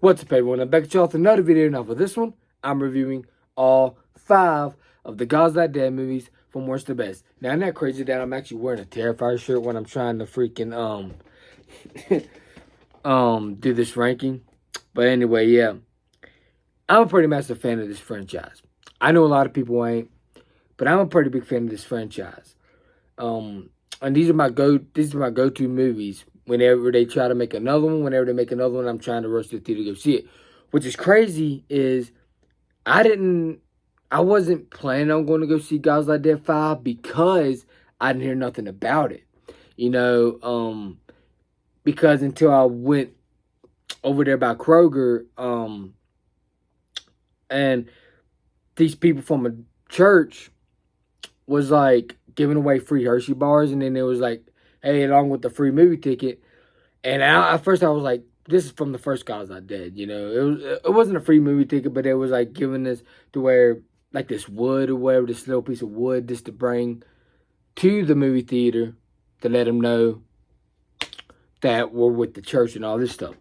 What's up, everyone? I'm back at y'all with another video. Now, for this one, I'm reviewing all 5 of the God's Not Dead movies from worst to best. Now, isn't that crazy that I'm actually wearing a Terrifier shirt when I'm trying to freaking do this ranking? But anyway, yeah, I'm a pretty massive fan of this franchise. I know a lot of people ain't, but I'm a pretty big fan of this franchise. And these are my go-to movies. Whenever they try to make another one, I'm trying to rush to the theater to go see it. Which is crazy is I wasn't planning on going to go see God's Not Dead 5 because I didn't hear nothing about it. Because until I went over there by Kroger, and these people from a church was like giving away free Hershey bars, and then it was like, hey, along with the free movie ticket. And at first I was like, this is from the first God's Not Dead, it wasn't a free movie ticket, but it was like giving this to where like this wood or whatever, this little piece of wood just to bring to the movie theater to let them know that we're with the church and all this stuff.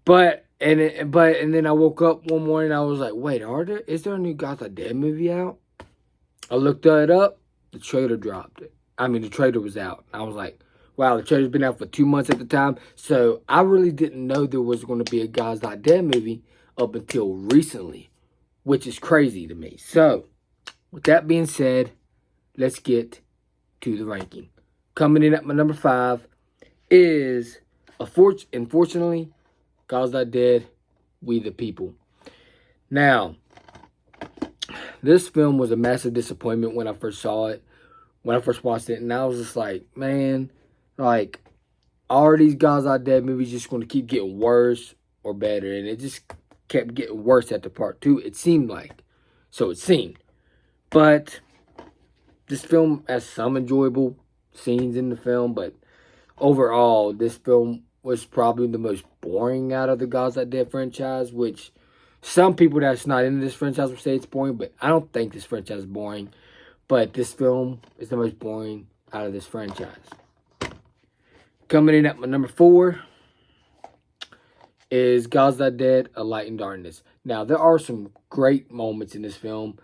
But then I woke up one morning and I was like, wait, is there a new God's Not Dead movie out? I looked it up. The trailer dropped it. The trailer was out. I was like, wow, the trailer's been out for 2 months at the time. So I really didn't know there was going to be a God's Not Dead movie up until recently, which is crazy to me. So with that being said, let's get to the ranking. Coming in at my number 5 is, unfortunately, God's Not Dead, We the People. Now, this film was a massive disappointment when I first saw it, when I first watched it, and I was just like, man, like, are these God's Not Dead movies just going to keep getting worse or better? And it just kept getting worse after part 2, it seemed like. So it seemed. But this film has some enjoyable scenes in the film, but overall, this film was probably the most boring out of the God's Not Dead franchise, which some people that's not into this franchise would say it's boring, but I don't think this franchise is boring. But this film is the most boring out of this franchise. Coming in at my number 4 is God's Not Dead, A Light in Darkness. Now, there are some great moments in this film.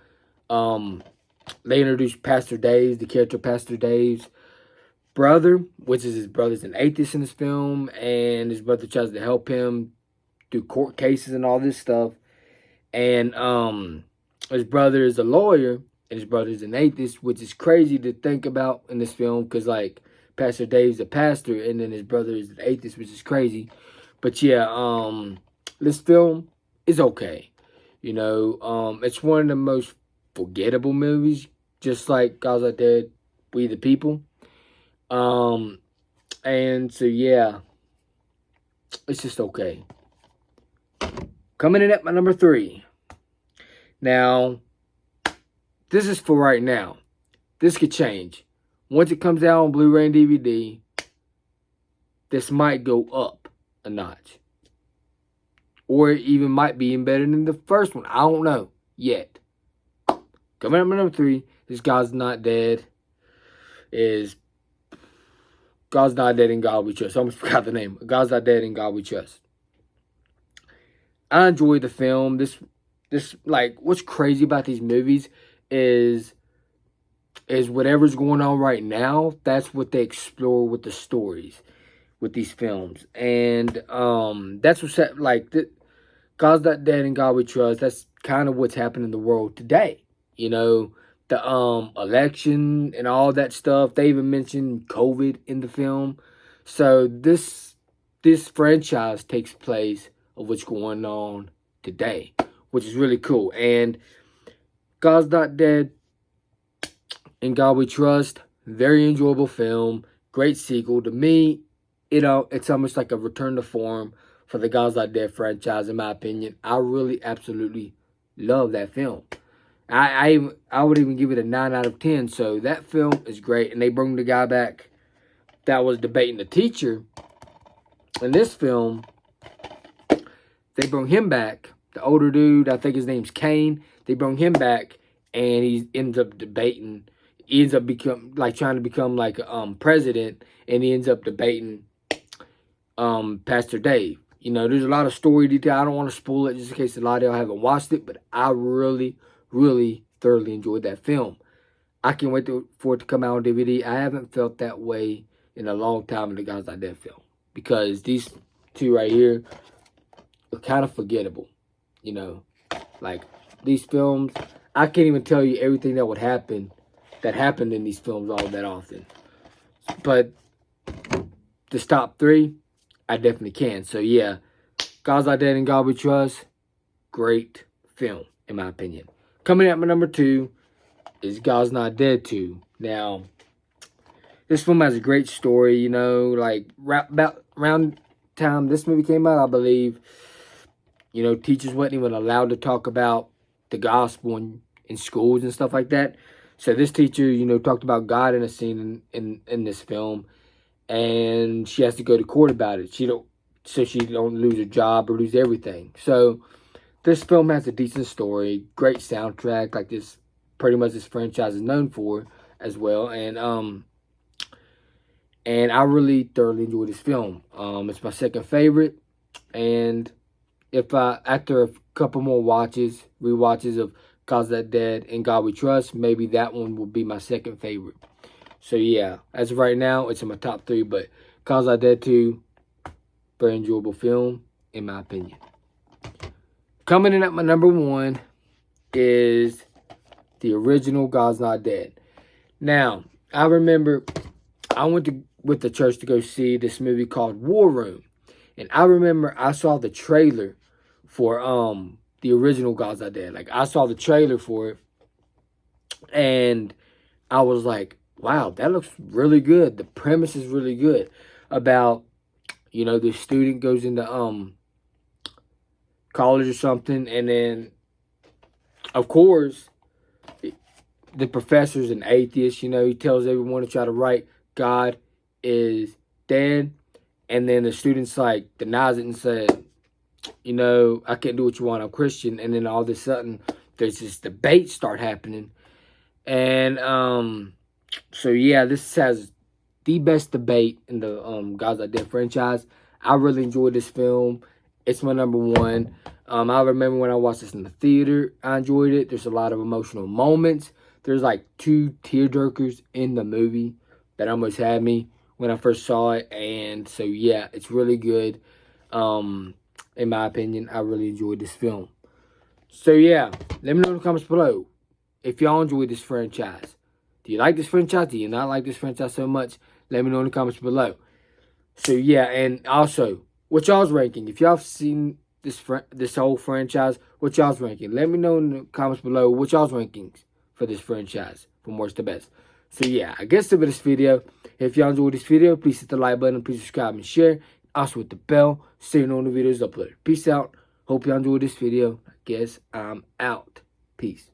They introduced Pastor Dave's, the character Pastor Dave's brother, which is his brother's an atheist in this film, and his brother tries to help him do court cases and all this stuff. And his brother is a lawyer, and his brother is an atheist, which is crazy to think about in this film, because like Pastor Dave's a pastor, and then his brother is an atheist, which is crazy. But yeah, this film is okay. It's one of the most forgettable movies, just like God's Not Dead, We the People. And so yeah, it's just okay. Coming in at my number 3. Now, this is for right now. This could change. Once it comes out on Blu-ray and DVD, this might go up a notch. Or it even might be even better than the first one. I don't know yet. Coming up at my number 3 is God's Not Dead. God's Not Dead, In God We Trust. I almost forgot the name. God's Not Dead, In God We Trust. I enjoy the film. This like, what's crazy about these movies is whatever's going on right now, that's what they explore with the stories, with these films. And that's what's like, God's Not Dead, In God We Trust. That's kind of what's happening in the world today. The election and all that stuff. They even mentioned COVID in the film. So this franchise takes place of what's going on today, which is really cool. And God's Not Dead, In God We Trust, very enjoyable film, great sequel. To me, it's almost like a return to form for the God's Not Dead franchise, in my opinion. I really absolutely love that film. I would even give it a 9 out of 10. So that film is great. And they bring the guy back that was debating the teacher. In this film, they bring him back. The older dude, I think his name's Kane. They bring him back, and he ends up debating. He ends up trying to become like president, and he ends up debating Pastor Dave. You know, there's a lot of story detail. I don't want to spoil it just in case a lot of y'all haven't watched it, but I really, really thoroughly enjoyed that film. I can't wait for it to come out on DVD. I haven't felt that way in a long time in the God's Not Dead film, because these two right here are kind of forgettable. You know, like these films, I can't even tell you everything that happened in these films all that often. But this top three, I definitely can. So yeah, God's Not Dead and God We Trust, great film in my opinion. Coming at my number 2 is God's Not Dead 2. Now, this film has a great story. You know, like about around time this movie came out, I believe, you know, teachers weren't even allowed to talk about the gospel in schools and stuff like that. So this teacher, you know, talked about God in a scene in this film, and she has to go to court about it. So she don't lose her job or lose everything. So this film has a decent story, great soundtrack, like this pretty much this franchise is known for as well. And I really thoroughly enjoyed this film. It's my second favorite, and if after a couple more rewatches of God's Not Dead and God We Trust, maybe that one will be my second favorite. So yeah, as of right now, it's in my top 3, but God's Not Dead 2, very enjoyable film, in my opinion. Coming in at my number 1 is the original God's Not Dead. Now, I remember I went with the church to go see this movie called War Room. And I remember I saw the trailer for the original God's Not Dead. Like, I saw the trailer for it, and I was like, wow, that looks really good. The premise is really good. About, you know, the student goes into college or something, and then, of course, the professor's an atheist. You know, he tells everyone to try to write God is dead, and then the student's like denies it and said, you know, I can't do what you want, I'm Christian. And then all of a sudden there's this debate start happening, and so yeah, this has the best debate in the God's Not Dead franchise. I really enjoyed this film. It's my number 1. I remember when I watched this in the theater, I enjoyed it. There's a lot of emotional moments. There's like 2 tearjerkers in the movie that almost had me when I first saw it. And so yeah, it's really good. In my opinion, I really enjoyed this film. So yeah, let me know in the comments below if y'all enjoyed this franchise. Do you like this franchise? Do you not like this franchise so much? Let me know in the comments below. So yeah, and also, what y'all's ranking? If y'all seen this whole franchise, what y'all's ranking? Let me know in the comments below what y'all's rankings for this franchise from worst to best. So yeah, I guess that's it for this video. If y'all enjoyed this video, please hit the like button, please subscribe and share. Also with the bell, so you know when the videos uploaded. Peace out. Hope y'all enjoyed this video. I guess I'm out. Peace.